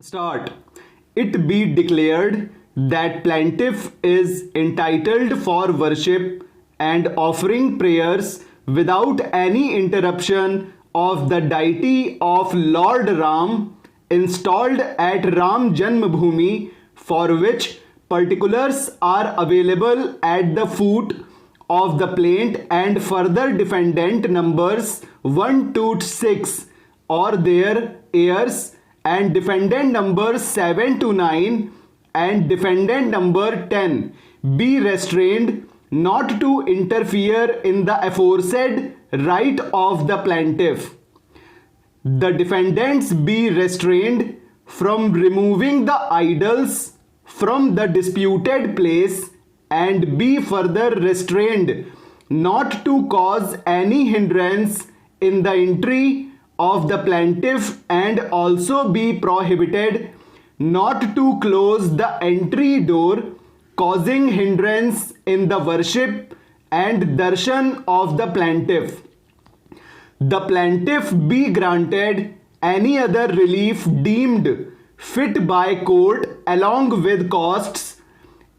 Start. It be declared that plaintiff is entitled for worship and offering prayers without any interruption of the deity of Lord Ram installed at Ram Janmabhoomi, for which particulars are available at the foot of the plaint, and further defendant numbers 1 to 6 or their heirs, and defendant number 7 to 9 and defendant number 10 be restrained not to interfere in the aforesaid right of the plaintiff. The defendants be restrained from removing the idols from the disputed place, and be further restrained not to cause any hindrance in the entry of the plaintiff, and also be prohibited not to close the entry door, causing hindrance in the worship and darshan of the plaintiff. The plaintiff be granted any other relief deemed fit by court along with costs.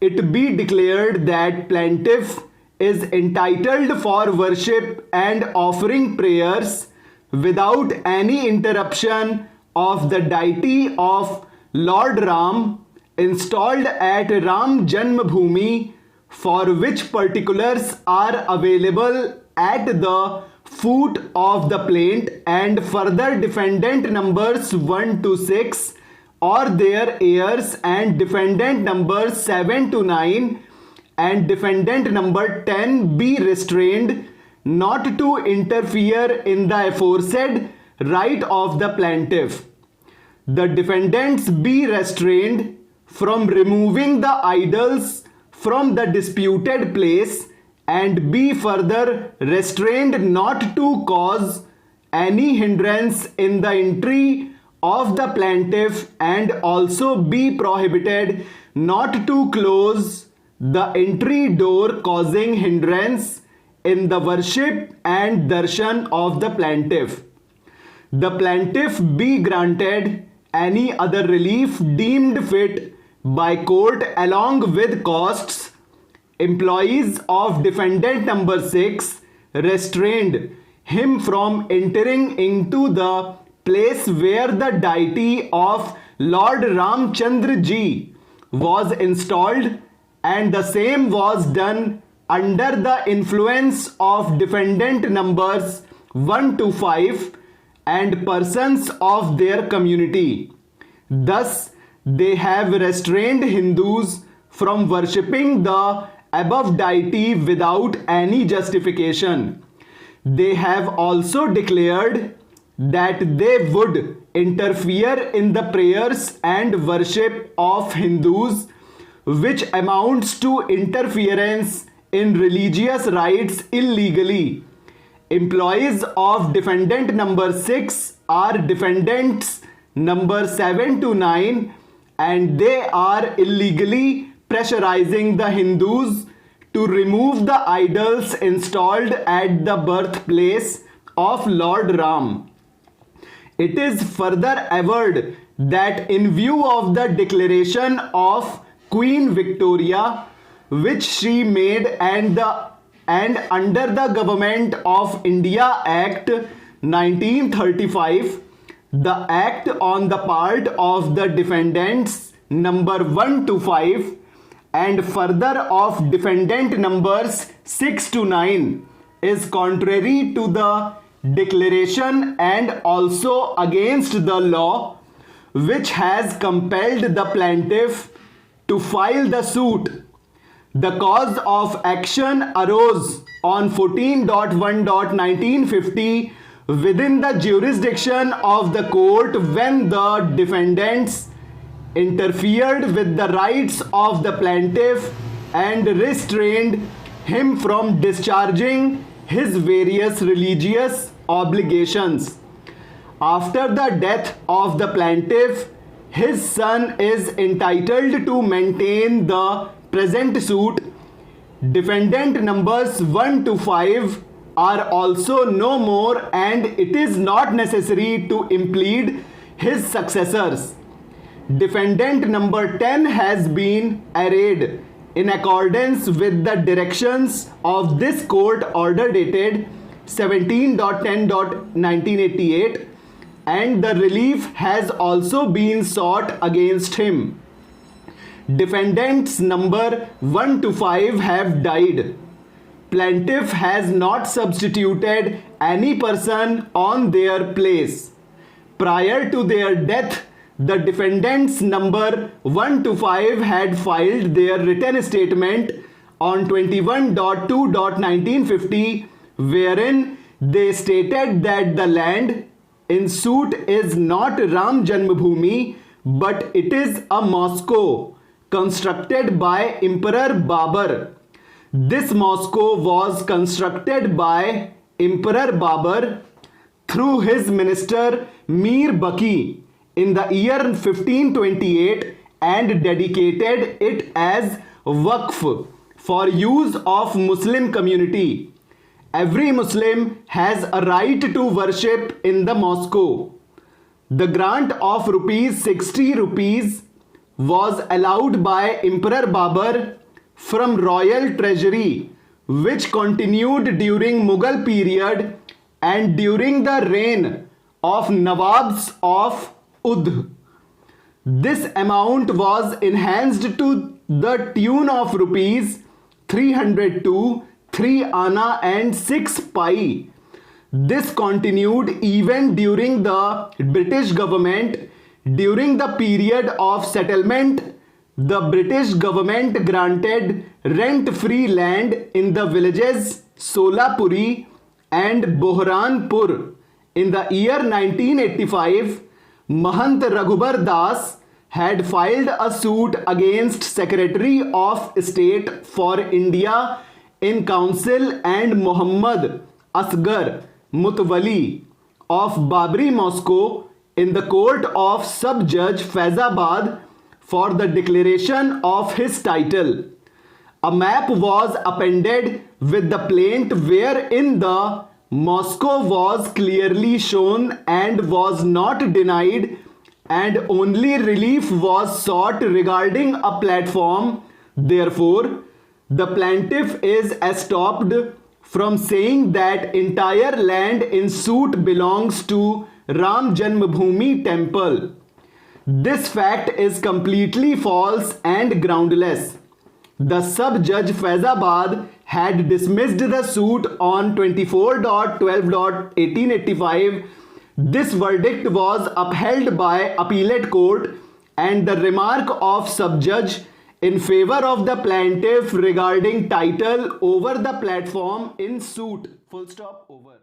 It be declared that plaintiff is entitled for worship and offering prayers without any interruption of the deity of Lord Ram installed at Ram Janmabhoomi, for which particulars are available at the foot of the plaint, and further defendant numbers 1 to 6 or their heirs, and defendant numbers 7 to 9 and defendant number 10 be restrained not to interfere in the aforesaid right of the plaintiff. The defendants be restrained from removing the idols from the disputed place, and be further restrained not to cause any hindrance in the entry of the plaintiff, and also be prohibited not to close the entry door, causing hindrance in the worship and darshan of the plaintiff. The plaintiff be granted any other relief deemed fit by court along with costs. Employees of defendant number 6 restrained him from entering into the place where the deity of Lord Ramchandra Ji was installed, and the same was done under the influence of defendant numbers 1 to 5 and persons of their community. Thus, they have restrained Hindus from worshipping the above deity without any justification. They have also declared that they would interfere in the prayers and worship of Hindus, which amounts to interference in religious rites illegally. Employees of defendant number 6 are defendants number 7 to 9, and they are illegally pressurizing the Hindus to remove the idols installed at the birthplace of Lord Ram. It is further averred that in view of the declaration of Queen Victoria, which she made, and under the Government of India Act 1935, the act on the part of the defendants number 1 to 5 and further of defendant numbers 6 to 9 is contrary to the declaration and also against the law, which has compelled the plaintiff to file the suit. The cause of action arose on 14.1.1950 within the jurisdiction of the court when the defendants interfered with the rights of the plaintiff and restrained him from discharging his various religious obligations. After the death of the plaintiff, his son is entitled to maintain the present suit. Defendant numbers 1 to 5 are also no more, and it is not necessary to implead his successors. Defendant number 10 has been arraigned in accordance with the directions of this court order dated 17.10.1988, and the relief has also been sought against him. Defendants number 1 to 5 have died. Plaintiff has not substituted any person on their place. Prior to their death, the defendants number 1 to 5 had filed their written statement on 21.2.1950, wherein they stated that the land in suit is not Ram Janmabhoomi, but it is a mosque constructed by Emperor Babur. This mosque was constructed by Emperor Babur through his minister Mir Baki in the year 1528 and dedicated it as Waqf for use of Muslim community. Every Muslim has a right to worship in the mosque. The grant of ₹60 was allowed by Emperor Babur from royal treasury, which continued during Mughal period and during the reign of Nawabs of Oudh. This amount was enhanced to the tune of ₹302, 3 anna and 6 pai. This continued even during the British government. During the period of settlement, the British government granted rent-free land in the villages Solapuri and Bohranpur. In the year 1985, Mahant Raghubar Das had filed a suit against Secretary of State for India in Council and Muhammad Asghar Mutwalli of Babri Mosque in the court of Sub-Judge Faizabad for the declaration of his title. A map was appended with the plaint wherein the mosque was clearly shown and was not denied, and only relief was sought regarding a platform. Therefore, the plaintiff is estopped from saying that entire land in suit belongs to Ram Janmabhoomi temple. This fact is completely false and groundless. The sub-judge Faizabad had dismissed the suit on 24.12.1885. This verdict was upheld by appellate court, and the remark of sub-judge in favor of the plaintiff regarding title over the platform in suit. Full stop, over.